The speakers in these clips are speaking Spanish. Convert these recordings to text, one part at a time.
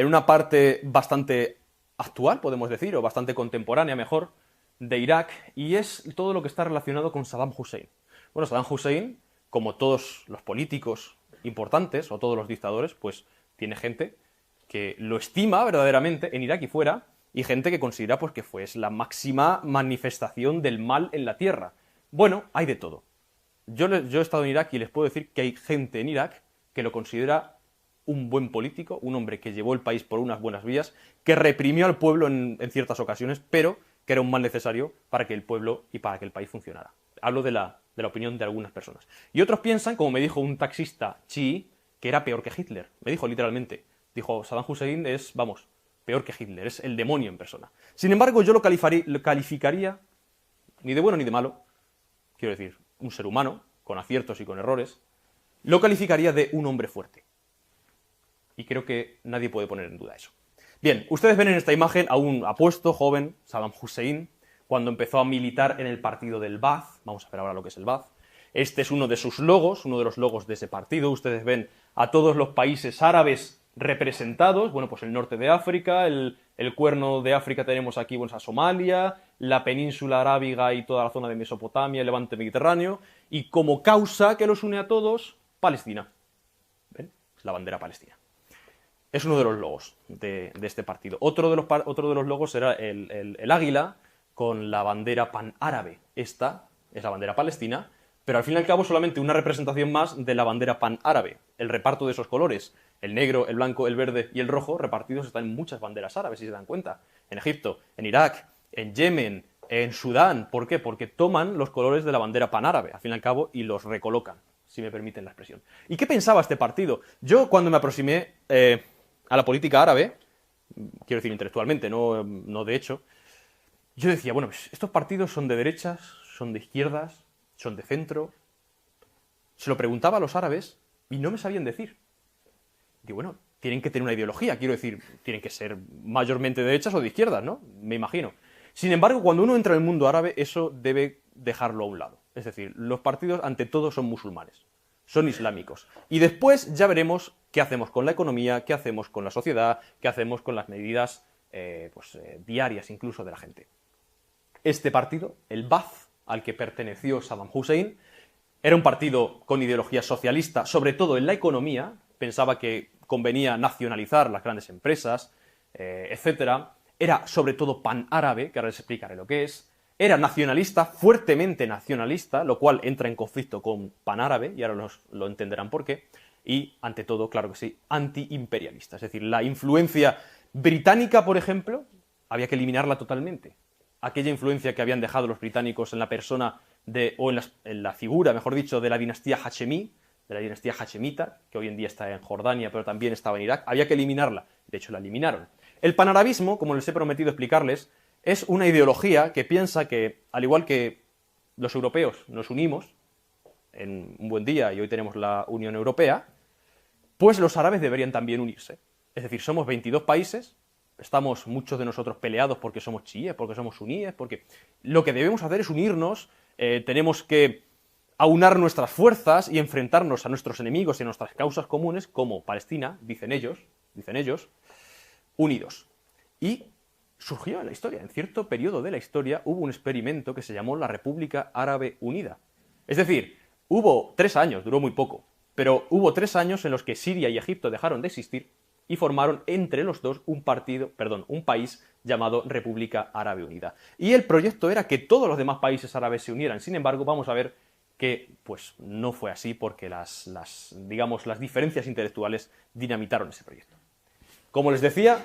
en una parte bastante actual, podemos decir, o bastante contemporánea mejor, de Irak, y es todo lo que está relacionado con Saddam Hussein. Bueno, Saddam Hussein, como todos los políticos importantes, o todos los dictadores, pues tiene gente que lo estima verdaderamente en Irak y fuera, y gente que considera pues, que fue la máxima manifestación del mal en la tierra. Bueno, hay de todo. Yo he estado en Irak y les puedo decir que hay gente en Irak que lo considera un buen político, un hombre que llevó el país por unas buenas vías, que reprimió al pueblo en ciertas ocasiones, pero que era un mal necesario para que el pueblo y para que el país funcionara. Hablo de la opinión de algunas personas. Y otros piensan, como me dijo un taxista chií, que era peor que Hitler. Me dijo literalmente. Dijo, Saddam Hussein es, vamos, peor que Hitler, es el demonio en persona. Sin embargo, yo lo calificaría ni de bueno ni de malo, quiero decir, un ser humano, con aciertos y con errores, lo calificaría de un hombre fuerte. Y creo que nadie puede poner en duda eso. Bien, ustedes ven en esta imagen a un apuesto, joven, Saddam Hussein, cuando empezó a militar en el partido del Ba'ath. Vamos a ver ahora lo que es el Ba'ath. Este es uno de sus logos, uno de los logos de ese partido. Ustedes ven a todos los países árabes representados. Bueno, pues el norte de África, el cuerno de África tenemos aquí, bueno, a Somalia, la península arábiga y toda la zona de Mesopotamia, el levante mediterráneo. Y como causa que los une a todos, Palestina. ¿Ven? La bandera palestina. Es uno de los logos de este partido. Otro de los logos era el águila con la bandera panárabe. Esta es la bandera palestina, pero al fin y al cabo solamente una representación más de la bandera panárabe. El reparto de esos colores, el negro, el blanco, el verde y el rojo, repartidos están en muchas banderas árabes, si se dan cuenta. En Egipto, en Irak, en Yemen, en Sudán. ¿Por qué? Porque toman los colores de la bandera panárabe, al fin y al cabo, y los recolocan, si me permiten la expresión. ¿Y qué pensaba este partido? Yo, cuando me aproximé a la política árabe, quiero decir intelectualmente, no de hecho, yo decía, bueno, pues estos partidos son de derechas, son de izquierdas, son de centro. Se lo preguntaba a los árabes y no me sabían decir. Digo, bueno, tienen que tener una ideología, quiero decir, tienen que ser mayormente de derechas o de izquierdas, ¿no? Me imagino. Sin embargo, cuando uno entra en el mundo árabe, eso debe dejarlo a un lado. Es decir, los partidos ante todo son musulmanes, son islámicos. Y después ya veremos qué hacemos con la economía, qué hacemos con la sociedad, qué hacemos con las medidas diarias incluso de la gente. Este partido, el Ba'ath, al que perteneció Saddam Hussein, era un partido con ideología socialista, sobre todo en la economía. Pensaba que convenía nacionalizar las grandes empresas, etc. Era sobre todo panárabe, que ahora les explicaré lo que es. Era nacionalista, fuertemente nacionalista, lo cual entra en conflicto con panárabe, y ahora lo entenderán por qué. Y, ante todo, claro que sí, antiimperialista. Es decir, la influencia británica, por ejemplo, había que eliminarla totalmente. Aquella influencia que habían dejado los británicos en la persona en la figura, mejor dicho, de la dinastía hachemí, de la dinastía hachemita, que hoy en día está en Jordania, pero también estaba en Irak, había que eliminarla. De hecho, la eliminaron. El panarabismo, como les he prometido explicarles, es una ideología que piensa que, al igual que los europeos nos unimos en un buen día y hoy tenemos la Unión Europea, pues los árabes deberían también unirse. Es decir, somos 22 países, estamos muchos de nosotros peleados porque somos chiíes, porque somos suníes, porque lo que debemos hacer es unirnos, tenemos que aunar nuestras fuerzas y enfrentarnos a nuestros enemigos y a nuestras causas comunes, como Palestina, dicen ellos, unidos. Y surgió en la historia, en cierto periodo de la historia, hubo un experimento que se llamó la República Árabe Unida. Es decir, hubo 3 años, duró muy poco, pero hubo 3 años en los que Siria y Egipto dejaron de existir y formaron entre los dos un país llamado República Árabe Unida. Y el proyecto era que todos los demás países árabes se unieran. Sin embargo, vamos a ver que pues, no fue así porque las diferencias intelectuales dinamitaron ese proyecto. Como les decía,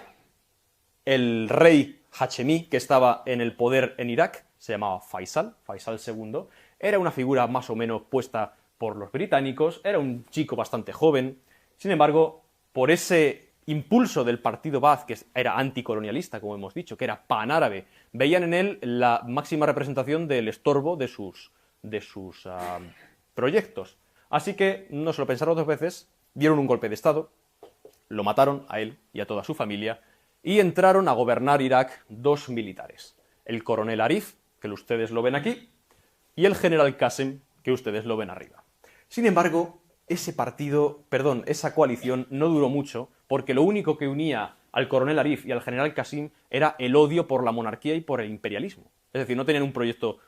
el rey hachemí que estaba en el poder en Irak se llamaba Faisal II, era una figura más o menos puesta por los británicos, era un chico bastante joven. Sin embargo, por ese impulso del partido Ba'ath, que era anticolonialista, como hemos dicho, que era panárabe, veían en él la máxima representación del estorbo de sus proyectos. Así que no se lo pensaron 2 veces, dieron un golpe de estado, lo mataron a él y a toda su familia, y entraron a gobernar Irak 2 militares. El coronel Arif, que ustedes lo ven aquí, y el general Qasem, que ustedes lo ven arriba. Sin embargo, esa coalición no duró mucho, porque lo único que unía al coronel Arif y al general Qasim era el odio por la monarquía y por el imperialismo. Es decir, no tenían un proyecto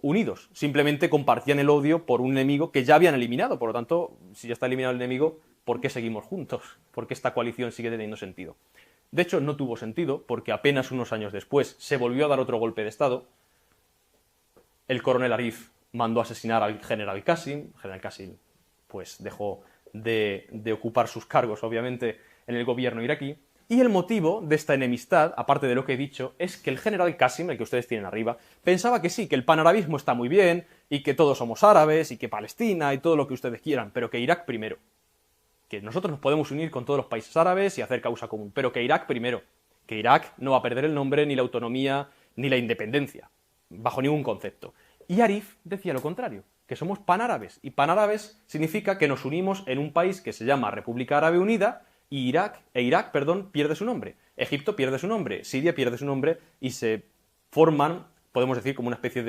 unidos, simplemente compartían el odio por un enemigo que ya habían eliminado. Por lo tanto, si ya está eliminado el enemigo, ¿por qué seguimos juntos? ¿Por qué esta coalición sigue teniendo sentido? De hecho, no tuvo sentido, porque apenas unos años después se volvió a dar otro golpe de Estado. El coronel Arif mandó asesinar al general Qasim. El general Qasim pues dejó de ocupar sus cargos, obviamente, en el gobierno iraquí. Y el motivo de esta enemistad, aparte de lo que he dicho, es que el general Qasim, el que ustedes tienen arriba, pensaba que sí, que el panarabismo está muy bien, y que todos somos árabes, y que Palestina, y todo lo que ustedes quieran, pero que Irak primero. Que nosotros nos podemos unir con todos los países árabes y hacer causa común, pero que Irak primero. Que Irak no va a perder el nombre, ni la autonomía, ni la independencia, bajo ningún concepto. Y Arif decía lo contrario, que somos panárabes, y panárabes significa que nos unimos en un país que se llama República Árabe Unida, y Irak pierde su nombre. Egipto pierde su nombre, Siria pierde su nombre, y se forman, podemos decir, como una especie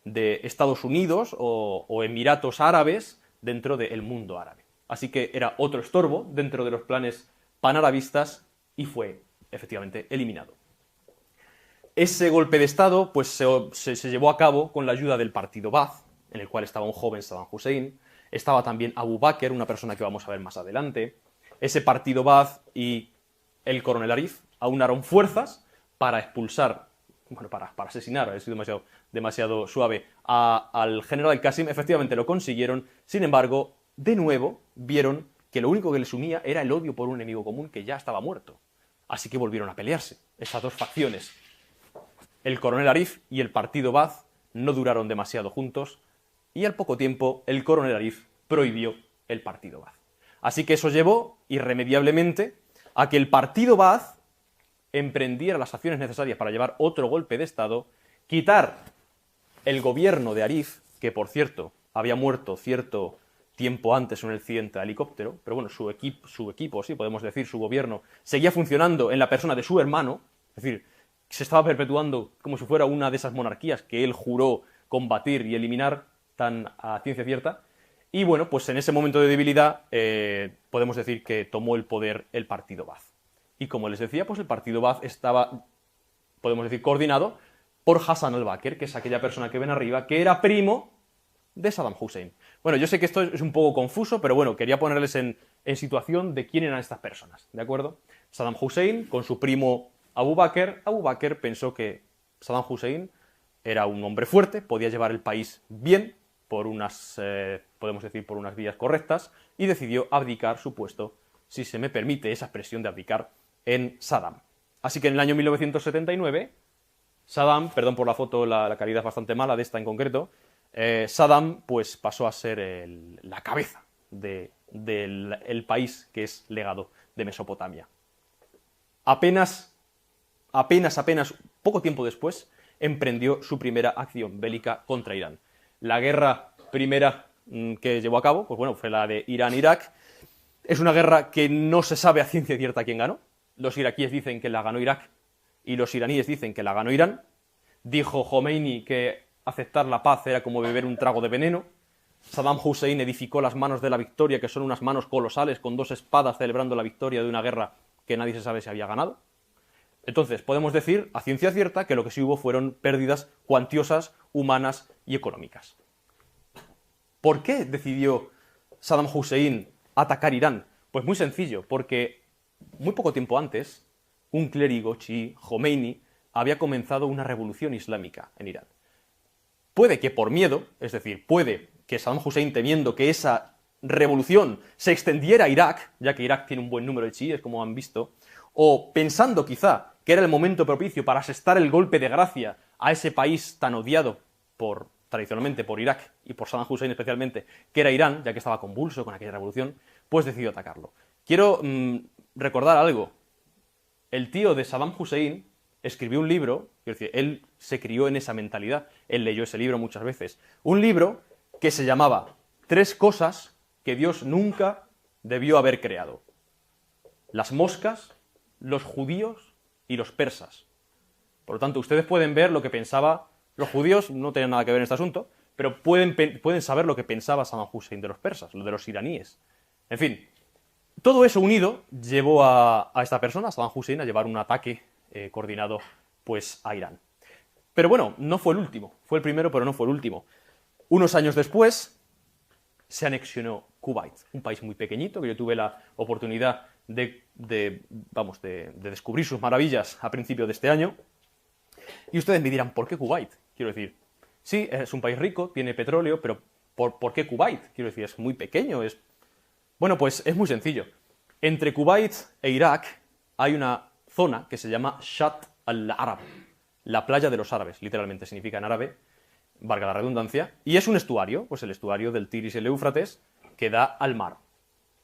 de Estados Unidos o Emiratos Árabes dentro del mundo árabe. Así que era otro estorbo dentro de los planes panarabistas y fue, efectivamente, eliminado. Ese golpe de Estado pues, se llevó a cabo con la ayuda del partido Ba'ath, en el cual estaba un joven Saddam Hussein, estaba también Abu Bakr, una persona que vamos a ver más adelante. Ese partido Ba'ath y el coronel Arif aunaron fuerzas para expulsar, bueno, para asesinar, ha sido demasiado suave, al general Qasim. Efectivamente lo consiguieron, sin embargo, de nuevo vieron que lo único que les unía era el odio por un enemigo común que ya estaba muerto. Así que volvieron a pelearse, esas dos facciones. El coronel Arif y el partido Ba'ath no duraron demasiado juntos y al poco tiempo el coronel Arif prohibió el partido Ba'ath. Así que eso llevó irremediablemente a que el partido Ba'ath emprendiera las acciones necesarias para llevar otro golpe de Estado, quitar el gobierno de Arif, que por cierto había muerto cierto tiempo antes en un accidente de helicóptero, pero bueno, su equipo, sí, podemos decir, su gobierno, seguía funcionando en la persona de su hermano, es decir, se estaba perpetuando como si fuera una de esas monarquías que él juró combatir y eliminar tan a ciencia cierta. Y bueno, pues en ese momento de debilidad podemos decir que tomó el poder el partido Ba'ath. Y como les decía, pues el partido Ba'ath estaba, podemos decir, coordinado por Hassan al-Bakr, que es aquella persona que ven arriba, que era primo de Saddam Hussein. Bueno, yo sé que esto es un poco confuso, pero bueno, quería ponerles en situación de quién eran estas personas, ¿de acuerdo? Saddam Hussein con su primo Abu Bakr pensó que Saddam Hussein era un hombre fuerte, podía llevar el país bien, por unas, podemos decir, por unas vías correctas, y decidió abdicar su puesto, si se me permite esa expresión de abdicar, en Saddam. Así que en el año 1979, Saddam, perdón por la foto, la calidad es bastante mala de esta en concreto, Saddam pues pasó a ser la cabeza del país que es legado de Mesopotamia. Apenas, poco tiempo después, emprendió su primera acción bélica contra Irán. La guerra primera que llevó a cabo, pues bueno, fue la de Irán-Irak. Es una guerra que no se sabe a ciencia cierta quién ganó. Los iraquíes dicen que la ganó Irak y los iraníes dicen que la ganó Irán. Dijo Khomeini que aceptar la paz era como beber un trago de veneno. Saddam Hussein edificó las manos de la victoria, que son unas manos colosales con dos espadas celebrando la victoria de una guerra que nadie se sabe si había ganado. Entonces, podemos decir a ciencia cierta que lo que sí hubo fueron pérdidas cuantiosas, humanas y económicas. ¿Por qué decidió Saddam Hussein atacar Irán? Pues muy sencillo, porque muy poco tiempo antes, un clérigo chií, Khomeini, había comenzado una revolución islámica en Irán. Puede que por miedo, es decir, puede que Saddam Hussein, temiendo que esa revolución se extendiera a Irak, ya que Irak tiene un buen número de chiíes, como han visto, o pensando quizá que era el momento propicio para asestar el golpe de gracia a ese país tan odiado tradicionalmente por Irak y por Saddam Hussein especialmente, que era Irán, ya que estaba convulso con aquella revolución, pues decidió atacarlo. Quiero recordar algo. El tío de Saddam Hussein escribió un libro, es decir, él se crió en esa mentalidad, él leyó ese libro muchas veces, un libro que se llamaba 3 cosas que Dios nunca debió haber creado: las moscas, los judíos y los persas. Por lo tanto, ustedes pueden ver lo que pensaba. Los judíos no tenían nada que ver en este asunto, pero pueden saber lo que pensaba Saddam Hussein de los persas, lo de los iraníes. En fin, Todo eso unido llevó a esta persona, a Saddam Hussein, a llevar un ataque coordinado pues, a Irán. Pero bueno, no fue el último. Fue el primero, pero no fue el último. Unos años después se anexionó Kuwait, un país muy pequeñito que yo tuve la oportunidad de descubrir sus maravillas a principios de este año. Y ustedes me dirán, ¿por qué Kuwait? Quiero decir, sí, es un país rico, tiene petróleo, pero ¿por qué Kuwait? Quiero decir, es muy pequeño. Bueno, pues es muy sencillo. Entre Kuwait e Irak hay una zona que se llama Shatt al-Arab, la playa de los árabes, literalmente significa en árabe, valga la redundancia, y es un estuario, pues el estuario del Tigris y el Éufrates, que da al mar.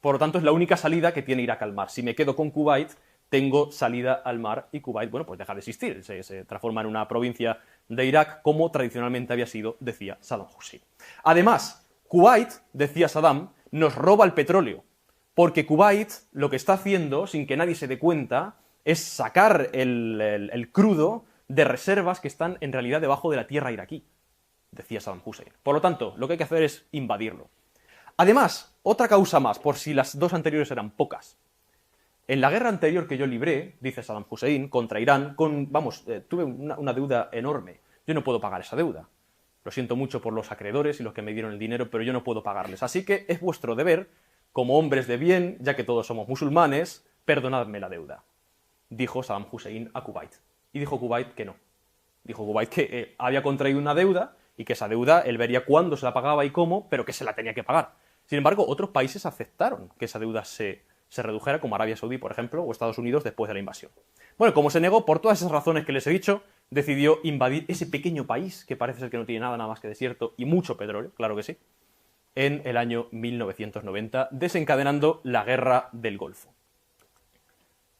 Por lo tanto, es la única salida que tiene Irak al mar. Si me quedo con Kuwait, tengo salida al mar y Kuwait, bueno, pues deja de existir. Se transforma en una provincia de Irak como tradicionalmente había sido, decía Saddam Hussein. Además, Kuwait, decía Saddam, nos roba el petróleo, porque Kuwait lo que está haciendo, sin que nadie se dé cuenta, es sacar el crudo de reservas que están en realidad debajo de la tierra iraquí, decía Saddam Hussein. Por lo tanto, lo que hay que hacer es invadirlo. Además, otra causa más, por si las dos anteriores eran pocas. En la guerra anterior que yo libré, dice Saddam Hussein, contra Irán, tuve una deuda enorme. Yo no puedo pagar esa deuda. Lo siento mucho por los acreedores y los que me dieron el dinero, pero yo no puedo pagarles. Así que es vuestro deber, como hombres de bien, ya que todos somos musulmanes, perdonadme la deuda, dijo Saddam Hussein a Kuwait. Y dijo Kuwait que no. Dijo Kuwait que había contraído una deuda y que esa deuda él vería cuándo se la pagaba y cómo, pero que se la tenía que pagar. Sin embargo, otros países aceptaron que esa deuda se redujera, como Arabia Saudí, por ejemplo, o Estados Unidos después de la invasión. Bueno, como se negó, por todas esas razones que les he dicho, decidió invadir ese pequeño país, que parece ser que no tiene nada más que desierto y mucho petróleo, claro que sí, en el año 1990, desencadenando la Guerra del Golfo.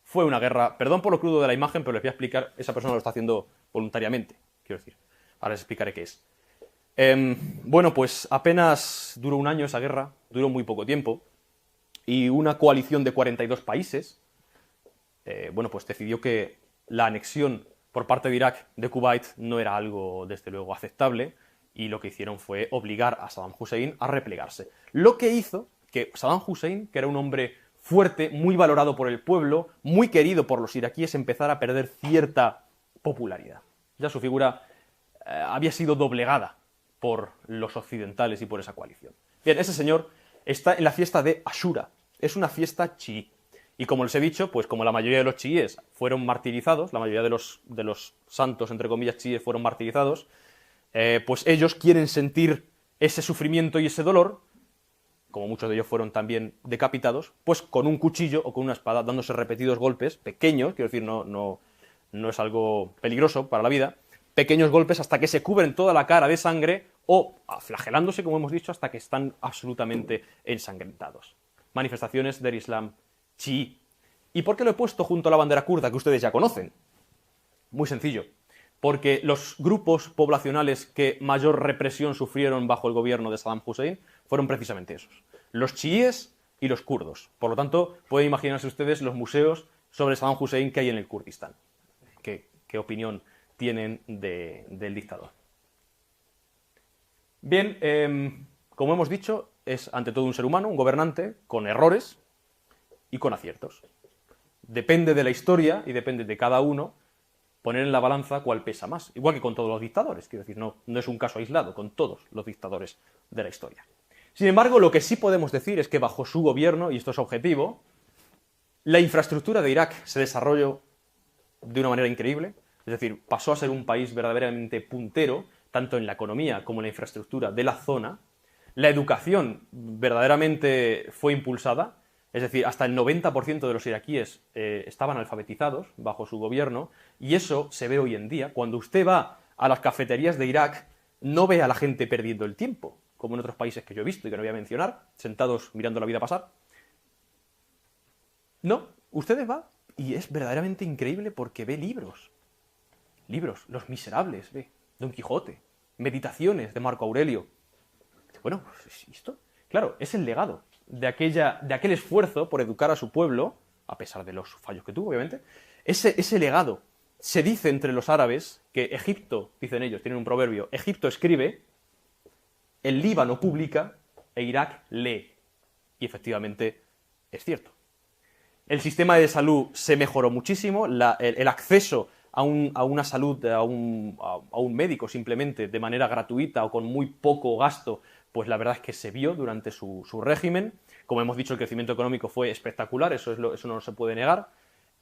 Fue una guerra, perdón por lo crudo de la imagen, pero les voy a explicar, esa persona lo está haciendo voluntariamente, quiero decir. Ahora les explicaré qué es. Bueno, pues apenas duró un año esa guerra, duró muy poco tiempo, y una coalición de 42 países, bueno, pues decidió que la anexión por parte de Irak de Kuwait no era algo, desde luego, aceptable, y lo que hicieron fue obligar a Saddam Hussein a replegarse. Lo que hizo que Saddam Hussein, que era un hombre fuerte, muy valorado por el pueblo, muy querido por los iraquíes, empezara a perder cierta popularidad. Ya su figura había sido doblegada por los occidentales y por esa coalición. Bien, ese señor está en la fiesta de Ashura. Es una fiesta chií. Y como les he dicho, pues como la mayoría de los chiíes fueron martirizados, la mayoría de los santos, entre comillas, chiíes fueron martirizados, pues ellos quieren sentir ese sufrimiento y ese dolor, como muchos de ellos fueron también decapitados, pues con un cuchillo o con una espada, dándose repetidos golpes, pequeños, quiero decir, no es algo peligroso para la vida, pequeños golpes hasta que se cubren toda la cara de sangre o flagelándose, como hemos dicho, hasta que están absolutamente ensangrentados. Manifestaciones del Islam chií. ¿Y por qué lo he puesto junto a la bandera kurda que ustedes ya conocen? Muy sencillo. Porque los grupos poblacionales que mayor represión sufrieron bajo el gobierno de Saddam Hussein fueron precisamente esos. Los chiíes y los kurdos. Por lo tanto, pueden imaginarse ustedes los museos sobre Saddam Hussein que hay en el Kurdistán. ¿Qué opinión tienen del dictador? Bien, como hemos dicho, es ante todo un ser humano, un gobernante, con errores y con aciertos. Depende de la historia y depende de cada uno poner en la balanza cuál pesa más. Igual que con todos los dictadores, quiero decir, no es un caso aislado, con todos los dictadores de la historia. Sin embargo, lo que sí podemos decir es que bajo su gobierno, y esto es objetivo, la infraestructura de Irak se desarrolló de una manera increíble, es decir, pasó a ser un país verdaderamente puntero, tanto en la economía como en la infraestructura de la zona. La educación verdaderamente fue impulsada, es decir, hasta el 90% de los iraquíes estaban alfabetizados bajo su gobierno, y eso se ve hoy en día. Cuando usted va a las cafeterías de Irak, no ve a la gente perdiendo el tiempo, como en otros países que yo he visto y que no voy a mencionar, sentados mirando la vida pasar. No, ustedes van y es verdaderamente increíble porque ve libros. Libros, Los Miserables, ve, Don Quijote, Meditaciones de Marco Aurelio. Bueno, pues esto, claro, es el legado de aquel esfuerzo por educar a su pueblo, a pesar de los fallos que tuvo, obviamente. Ese legado. Se dice entre los árabes que Egipto, dicen ellos, tienen un proverbio, Egipto escribe, el Líbano publica e Irak lee. Y efectivamente es cierto. El sistema de salud se mejoró muchísimo, el acceso a una salud, a un médico simplemente de manera gratuita o con muy poco gasto, pues la verdad es que se vio durante su régimen. Como hemos dicho, el crecimiento económico fue espectacular, eso no se puede negar.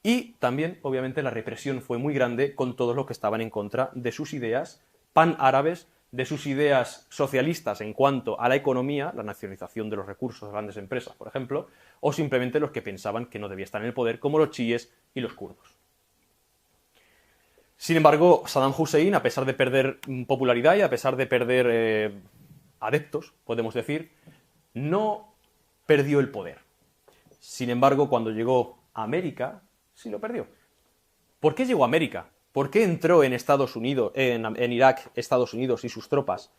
Y también, obviamente, la represión fue muy grande con todos los que estaban en contra de sus ideas panárabes, de sus ideas socialistas en cuanto a la economía, la nacionalización de los recursos de grandes empresas, por ejemplo, o simplemente los que pensaban que no debía estar en el poder, como los chiíes y los kurdos. Sin embargo, Saddam Hussein, a pesar de perder popularidad y a pesar de perder adeptos, podemos decir, no perdió el poder. Sin embargo, cuando llegó a América, sí lo perdió. ¿Por qué llegó a América? ¿Por qué entró en Estados Unidos, en Irak, Estados Unidos y sus tropas?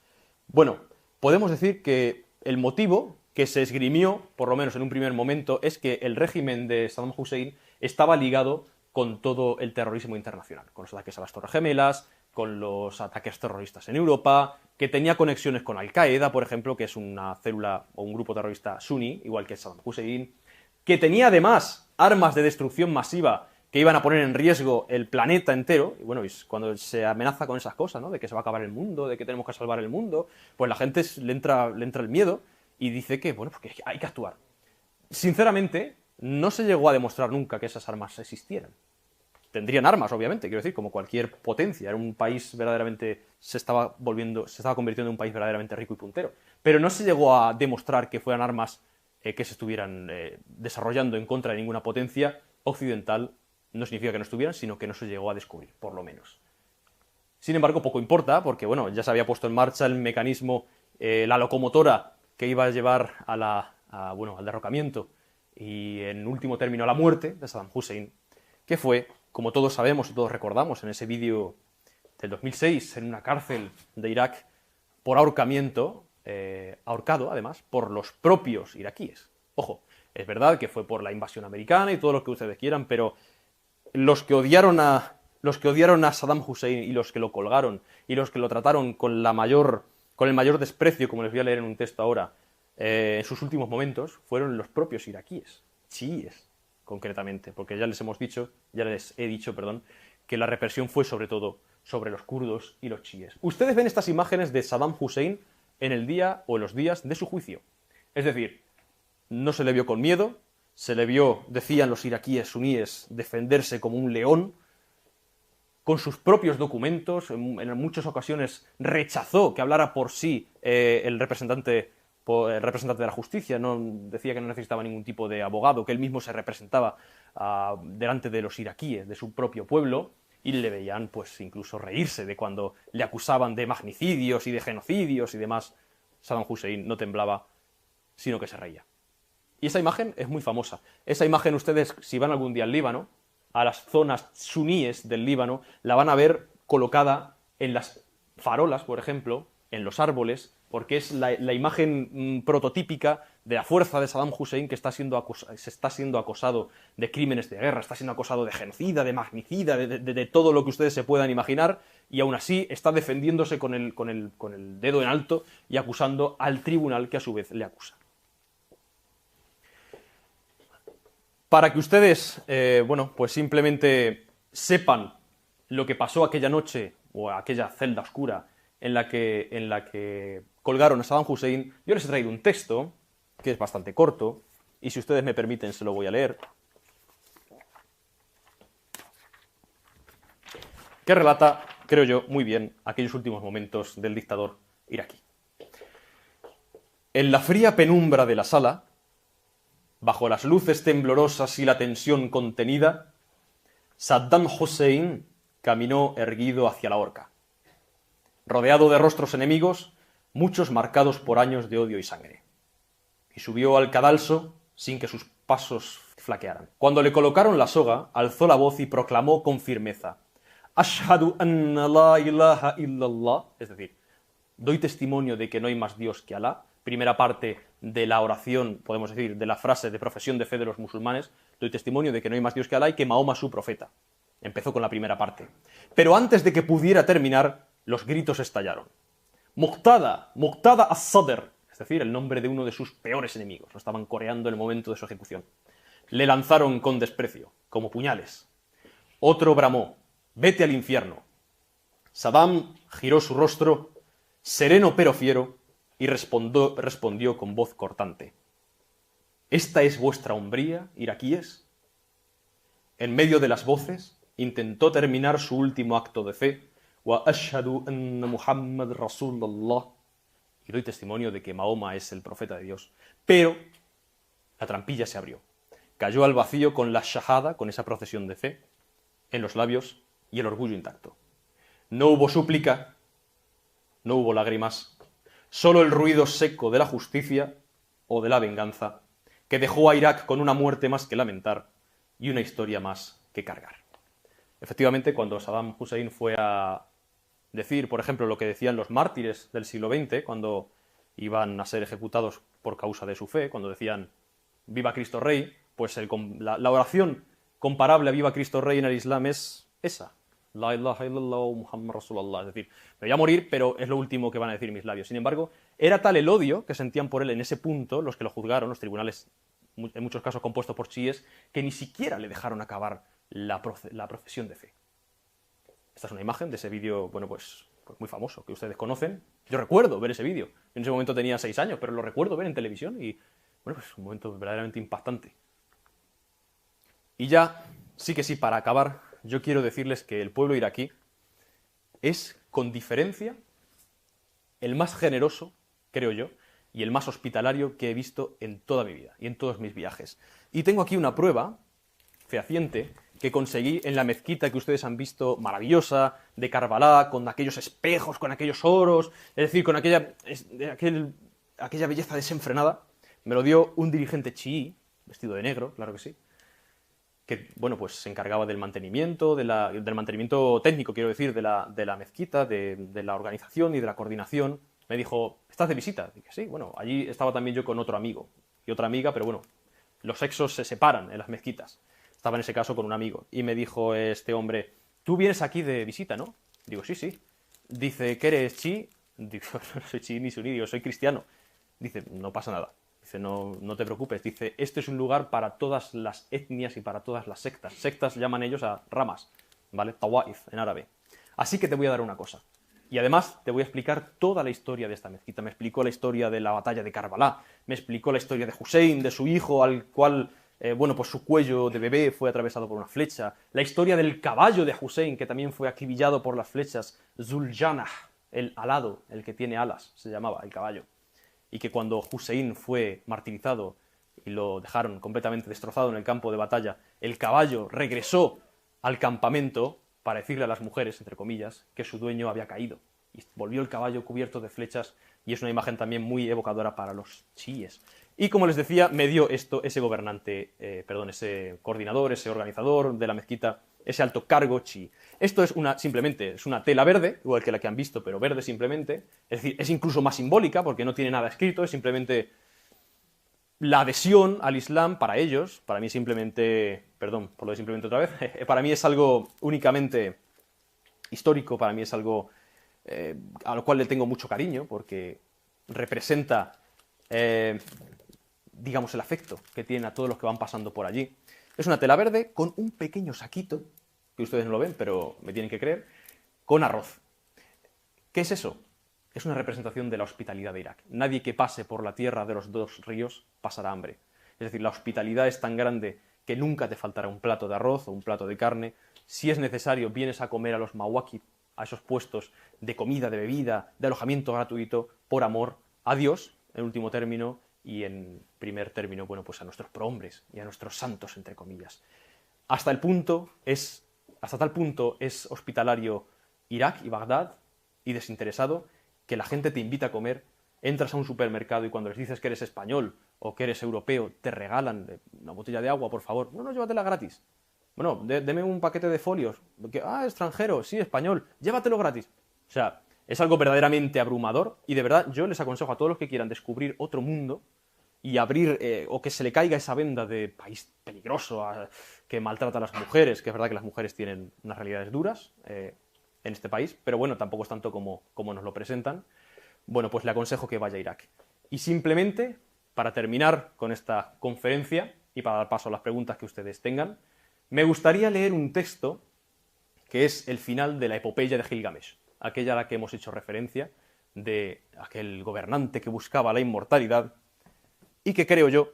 Bueno, podemos decir que el motivo que se esgrimió, por lo menos en un primer momento, es que el régimen de Saddam Hussein estaba ligado con todo el terrorismo internacional, con los ataques a las Torres Gemelas, con los ataques terroristas en Europa, que tenía conexiones con Al-Qaeda, por ejemplo, que es una célula o un grupo terrorista suní, igual que Saddam Hussein, que tenía además armas de destrucción masiva que iban a poner en riesgo el planeta entero. Y bueno, cuando se amenaza con esas cosas, ¿no? De que se va a acabar el mundo, de que tenemos que salvar el mundo, pues la gente le entra el miedo y dice que, bueno, pues que hay que actuar. Sinceramente, no se llegó a demostrar nunca que esas armas existieran. Tendrían armas, obviamente, quiero decir, como cualquier potencia. Era un país verdaderamente, se estaba convirtiendo en un país verdaderamente rico y puntero. Pero no se llegó a demostrar que fueran armas que se estuvieran desarrollando en contra de ninguna potencia occidental. No significa que no estuvieran, sino que no se llegó a descubrir, por lo menos. Sin embargo, poco importa, porque bueno, ya se había puesto en marcha el mecanismo, la locomotora que iba a llevar al derrocamiento y, en último término, a la muerte de Saddam Hussein, que fue, como todos sabemos y todos recordamos, en ese vídeo del 2006, en una cárcel de Irak, por ahorcamiento, ahorcado, además, por los propios iraquíes. Ojo, es verdad que fue por la invasión americana y todo lo que ustedes quieran, pero los que odiaron a Saddam Hussein y los que lo colgaron y los que lo trataron con el mayor desprecio, como les voy a leer en un texto ahora, en sus últimos momentos, fueron los propios iraquíes, chiíes, concretamente, porque ya les he dicho, que la represión fue sobre todo sobre los kurdos y los chiíes. Ustedes ven estas imágenes de Saddam Hussein en el día o en los días de su juicio. Es decir, no se le vio con miedo, se le vio, decían los iraquíes suníes, defenderse como un león, con sus propios documentos. En muchas ocasiones rechazó que hablara por sí el representante de la justicia, no decía que no necesitaba ningún tipo de abogado, que él mismo se representaba delante de los iraquíes, de su propio pueblo, y le veían pues incluso reírse de cuando le acusaban de magnicidios y de genocidios y demás. Saddam Hussein no temblaba, sino que se reía. Y esa imagen es muy famosa. Esa imagen ustedes, si van algún día al Líbano, a las zonas suníes del Líbano, la van a ver colocada en las farolas, por ejemplo, en los árboles, porque es la imagen prototípica de la fuerza de Saddam Hussein, que se está siendo acosado de crímenes de guerra, está siendo acosado de genocida, de magnicida, de todo lo que ustedes se puedan imaginar, y aún así está defendiéndose con el dedo en alto y acusando al tribunal que a su vez le acusa. Para que ustedes, pues simplemente sepan lo que pasó aquella noche o aquella celda oscura en la que colgaron a Saddam Hussein, yo les he traído un texto que es bastante corto y, si ustedes me permiten, se lo voy a leer, que relata, creo yo, muy bien aquellos últimos momentos del dictador iraquí. En la fría penumbra de la sala, bajo las luces temblorosas y la tensión contenida, Saddam Hussein caminó erguido hacia la horca, rodeado de rostros enemigos, muchos marcados por años de odio y sangre, y subió al cadalso sin que sus pasos flaquearan. Cuando le colocaron la soga, alzó la voz y proclamó con firmeza: «Ashhadu anna la ilaha illallah», es decir, doy testimonio de que no hay más Dios que Alá. Primera parte de la oración, podemos decir, de la frase de profesión de fe de los musulmanes: doy testimonio de que no hay más Dios que Alá y que Mahoma es su profeta. Empezó con la primera parte. Pero antes de que pudiera terminar, los gritos estallaron. Muqtada as-Sadr, es decir, el nombre de uno de sus peores enemigos. Lo estaban coreando en el momento de su ejecución. le lanzaron con desprecio, como puñales. Otro bramó, vete al infierno. Saddam giró su rostro, sereno pero fiero, y respondió con voz cortante: ¿esta es vuestra hombría, iraquíes? En medio de las voces, intentó terminar su último acto de fe: Wa ashhadu anna Muhammad Rasulullah, y doy testimonio de que Mahoma es el profeta de Dios. Pero la trampilla se abrió. Cayó al vacío con la shahada, con esa procesión de fe, en los labios y el orgullo intacto. No hubo súplica, no hubo lágrimas, solo el ruido seco de la justicia o de la venganza, que dejó a Irak con una muerte más que lamentar y una historia más que cargar. Efectivamente, cuando Saddam Hussein fue a decir, por ejemplo, lo que decían los mártires del siglo XX, cuando iban a ser ejecutados por causa de su fe, cuando decían «Viva Cristo Rey», pues la oración comparable a «Viva Cristo Rey» en el Islam es esa: La ilaha illallah Muhammad Rasulullah. Es decir, me voy a morir, pero es lo último que van a decir mis labios. Sin embargo, era tal el odio que sentían por él en ese punto, los que lo juzgaron, los tribunales, en muchos casos compuestos por chiíes, que ni siquiera le dejaron acabar la profesión de fe. Esta es una imagen de ese vídeo, bueno, pues muy famoso, que ustedes conocen. Yo recuerdo ver ese vídeo. En ese momento tenía 6 años, pero lo recuerdo ver en televisión y, bueno, pues un momento verdaderamente impactante. Y ya, sí que sí, para acabar, yo quiero decirles que el pueblo iraquí es, con diferencia, el más generoso, creo yo, y el más hospitalario que he visto en toda mi vida y en todos mis viajes. Y tengo aquí una prueba fehaciente que conseguí en la mezquita que ustedes han visto, maravillosa, de Karbala, con aquellos espejos, con aquellos oros, es decir, con aquella belleza desenfrenada. Me lo dio un dirigente chií, vestido de negro, claro que sí, que, bueno, pues se encargaba del mantenimiento, del mantenimiento técnico, quiero decir, de la mezquita, de la organización y de la coordinación. Me dijo: ¿estás de visita? Dije: sí, bueno, allí estaba también yo con otro amigo y otra amiga, pero bueno, los sexos se separan en las mezquitas. Estaba en ese caso con un amigo. Y me dijo este hombre: tú vienes aquí de visita, ¿no? Digo: sí, sí. Dice: ¿qué eres, chií? Digo: no soy chií ni suní, digo, soy cristiano. Dice: no pasa nada. Dice: no te preocupes. Dice: este es un lugar para todas las etnias y para todas las sectas. Sectas llaman ellos a ramas, ¿vale? Tawaif en árabe. Así que te voy a dar una cosa. Y además te voy a explicar toda la historia de esta mezquita. Me explicó la historia de la batalla de Karbala, me explicó la historia de Hussein, de su hijo, al cual, bueno, pues su cuello de bebé fue atravesado por una flecha, la historia del caballo de Hussein, que también fue acribillado por las flechas, Zuljanah, el alado, el que tiene alas, se llamaba el caballo, y que cuando Hussein fue martirizado y lo dejaron completamente destrozado en el campo de batalla, el caballo regresó al campamento para decirle a las mujeres, entre comillas, que su dueño había caído. Y volvió el caballo cubierto de flechas, y es una imagen también muy evocadora para los chiíes. Y como les decía, me dio ese ese coordinador, ese organizador de la mezquita, ese alto cargo chií. Esto es simplemente una tela verde, igual que la que han visto, pero verde simplemente. Es decir, es incluso más simbólica porque no tiene nada escrito, es simplemente la adhesión al Islam para ellos. Para mí simplemente, perdón por lo de simplemente otra vez, para mí es algo únicamente histórico, para mí es algo a lo cual le tengo mucho cariño porque representa, digamos, el afecto que tienen a todos los que van pasando por allí. Es una tela verde con un pequeño saquito, que ustedes no lo ven, pero me tienen que creer, con arroz. ¿Qué es eso? Es una representación de la hospitalidad de Irak. Nadie que pase por la tierra de los dos ríos pasará hambre. Es decir, la hospitalidad es tan grande que nunca te faltará un plato de arroz o un plato de carne. Si es necesario, vienes a comer a los mawakif, a esos puestos de comida, de bebida, de alojamiento gratuito, por amor a Dios, en último término, y en primer término, bueno, pues a nuestros prohombres y a nuestros santos, entre comillas. Hasta tal punto es hospitalario Irak y Bagdad y desinteresado que la gente te invita a comer, entras a un supermercado y cuando les dices que eres español o que eres europeo, te regalan una botella de agua, por favor. No, llévatela gratis. Bueno, deme un paquete de folios. Extranjero, sí, español, llévatelo gratis. O sea, es algo verdaderamente abrumador y de verdad yo les aconsejo a todos los que quieran descubrir otro mundo y abrir, o que se le caiga esa venda de país peligroso que maltrata a las mujeres, que es verdad que las mujeres tienen unas realidades duras en este país, pero bueno, tampoco es tanto como nos lo presentan. Bueno, pues le aconsejo que vaya a Irak. Y simplemente, para terminar con esta conferencia, y para dar paso a las preguntas que ustedes tengan, me gustaría leer un texto que es el final de la epopeya de Gilgamesh, aquella a la que hemos hecho referencia, de aquel gobernante que buscaba la inmortalidad y que creo yo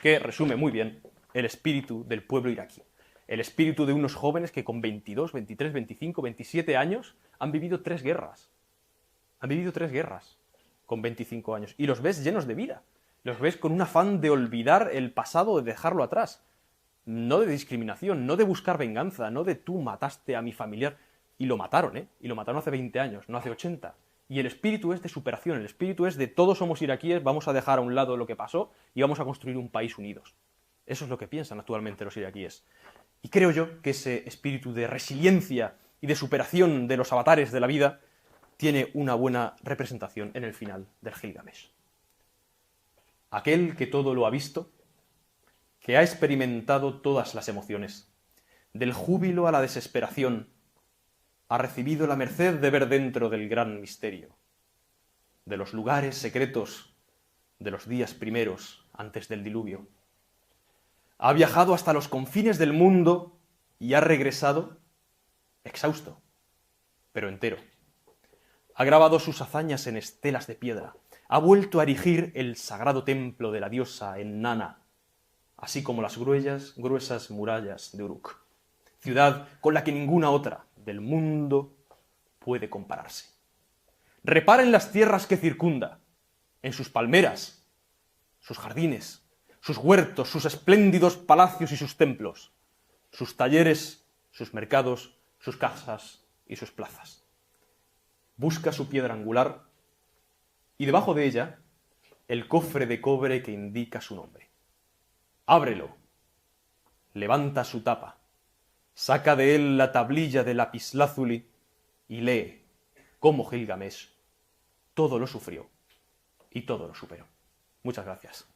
que resume muy bien el espíritu del pueblo iraquí. El espíritu de unos jóvenes que con 22, 23, 25, 27 años han vivido 3 guerras. Han vivido 3 guerras con 25 años. Y los ves llenos de vida. Los ves con un afán de olvidar el pasado, de dejarlo atrás. No de discriminación, no de buscar venganza, no de tú mataste a mi familiar. Y lo mataron, ¿eh? Y lo mataron hace 20 años, no hace 80. Y el espíritu es de superación, el espíritu es de todos somos iraquíes, vamos a dejar a un lado lo que pasó y vamos a construir un país unidos. Eso es lo que piensan actualmente los iraquíes. Y creo yo que ese espíritu de resiliencia y de superación de los avatares de la vida tiene una buena representación en el final del Gilgamesh. Aquel que todo lo ha visto, que ha experimentado todas las emociones, del júbilo a la desesperación, ha recibido la merced de ver dentro del gran misterio, de los lugares secretos de los días primeros antes del diluvio. Ha viajado hasta los confines del mundo y ha regresado exhausto, pero entero. Ha grabado sus hazañas en estelas de piedra, ha vuelto a erigir el sagrado templo de la diosa en Nana, así como las gruesas murallas de Uruk, ciudad con la que ninguna otra del mundo puede compararse. Repara en las tierras que circunda, en sus palmeras, sus jardines, sus huertos, sus espléndidos palacios y sus templos, sus talleres, sus mercados, sus casas y sus plazas. Busca su piedra angular y debajo de ella el cofre de cobre que indica su nombre. Ábrelo, levanta su tapa, saca de él la tablilla de lapislázuli y lee cómo Gilgamesh todo lo sufrió y todo lo superó. Muchas gracias.